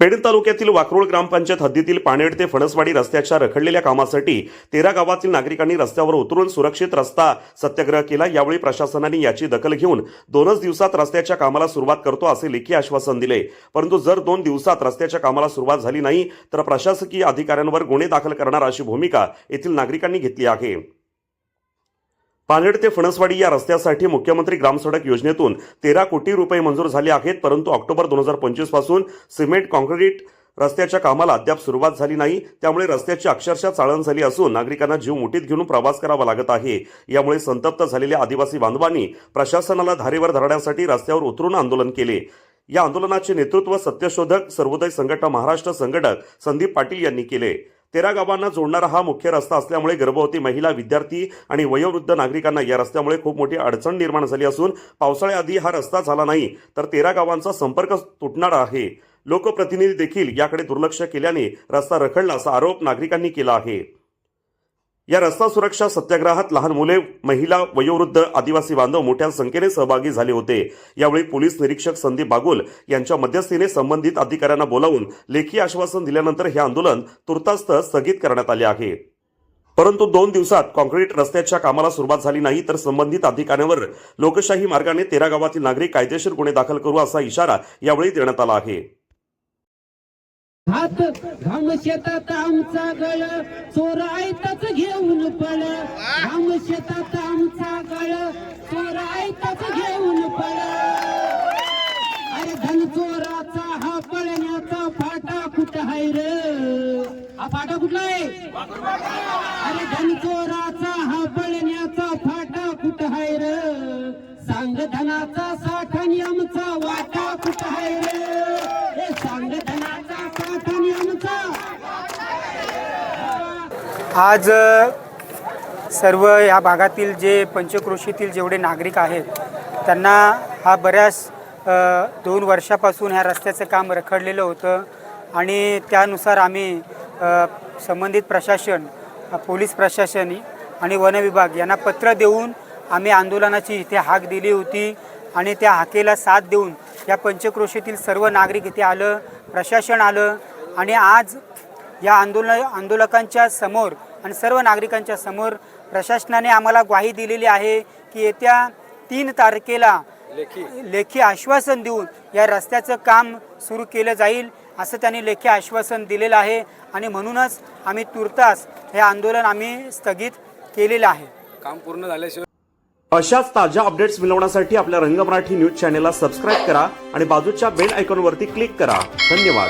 पेण तालुक्यातील वाकरोळ ग्रामपंचायत हद्दीतील पानेड ते फणसवाडी रस्त्याच्या रखडलेल्या कामासाठी 13 गावातील नागरिकांनी रस्त्यावर उतरून सुरक्षित रस्ता सत्याग्रह केला। यावेळी प्रशासनाने याची दखल घेऊन 2 दिवसात रस्त्याच्या कामाला सुरुवात करतो असे लेखी आश्वासन दिले। परंतु जर 2 दिवसात रस्त्याच्या कामाला सुरुवात झाली नाही तर प्रशासकीय अधिकाऱ्यांवर गुन्हे दाखल करणार अशी भूमिका येथील नागरिकांनी घेतली आहे। पानेड ते फणसवाडी या रस्त्यासाठी मुख्यमंत्री ग्रामसडक योजनेतून 13 कोटी रुपये मंजूर झाले आहेत, परंतु ऑक्टोबर 2025 पासून सिमेंट कॉन्क्रीट रस्त्याच्या कामाला अद्याप सुरुवात झाली नाही। त्यामुळे रस्त्याची अक्षरशः चाळण झाली असून नागरिकांना जीव मुठीत घेऊन प्रवास करावा लागत आहे। यामुळे संतप्त झालेल्या आदिवासी बांधवांनी प्रशासनाला धारेवर धरण्यासाठी रस्त्यावर उतरून आंदोलन केले। या आंदोलनाचे नेतृत्व सत्यशोधक सर्वोदय संघटना महाराष्ट्र संघटक संदीप पाटील यांनी केले। 13 गावांना जोडणारा हा मुख्य रस्ता असल्यामुळे गर्भवती महिला, विद्यार्थी आणि वयोवृद्ध नागरिकांना या रस्त्यामुळे खूप मोठी अडचण निर्माण झाली असून पावसाळ्याआधी हा रस्ता झाला नाही तर 13 गावांचा संपर्क तुटणार आहे। लोकप्रतिनिधी देखील याकडे दुर्लक्ष केल्याने रस्ता रखडला असा आरोप नागरिकांनी केला आहे। या रस्ता सुरक्षा सत्याग्रहात लहान मुले, महिला, वयोवृद्ध, आदिवासी बांधव मोठ्या संख्येने सहभागी झाले होते। यावेळी पोलीस निरीक्षक संदीप बागुल यांच्या मध्यस्थीने संबंधित अधिकाऱ्यांना बोलावून लेखी आश्वासन दिल्यानंतर हे आंदोलन तुर्तास स्थगित करण्यात आले आहे। परंतु 2 दिवसात कॉन्क्रीट रस्त्याच्या कामाला सुरुवात झाली नाही तर संबंधित अधिकाऱ्यांवर लोकशाही मार्गाने 13 गावातील नागरिक कायदेशीर गुन्हे दाखल करू असा इशारा यावेळी देण्यात आला आहे। हात घाम शेतात आमचा गळ चोरायतच घेऊन पळ, घाम शेतात आमचा गळ चोरायतच घेऊन पळ। अरे धन चोराचा हा पळण्याचा फाटा कुठं हाय रे? हा फाटा कुठला आहे? अरे धन चोराचा हा पळण्याचा फाटा कुठं हाय रे? सांग धनाचा साठा आणि आमचा वाटा कुठं हाय रे? सांग धनाचा साठा आणि आमचा। आज सर्व या भागातील जे पंचक्रोशीतील जेवढे नागरिक आहेत त्यांना हा बऱ्याच 2 वर्षापासून ह्या रस्त्याचं काम रखडलेलं होतं आणि त्यानुसार आम्ही संबंधित प्रशासन, पोलीस प्रशासन आणि वन विभाग यांना पत्र देऊन आम्ही आंदोलनाची इथे हाक दिली होती आणि त्या हाकेला साथ देऊन या पंचक्रोशीतील सर्व नागरिक इथे आलं, प्रशासन आलं आणि आज या आंदोलकांच्या समोर आणि सर्व नागरिकांच्या समोर प्रशासनाने आम्हाला ग्वाही दिलेली आहे की येत्या 3 तारखेला लेखी आश्वासन देऊन या रस्त्याचं काम सुरू केलं जाईल असं त्यांनी लेखी आश्वासन दिलेलं आहे आणि म्हणूनच आम्ही तुर्तास हे आंदोलन आम्ही स्थगित केलेलं आहे। काम पूर्ण झाल्याशिवाय अशाच ताज्या अपडेट्स मिळवण्यासाठी आपल्या रंग मराठी न्यूज चॅनेलला सबस्क्राईब करा आणि बाजूच्या बेल आयकॉनवरती क्लिक करा। धन्यवाद।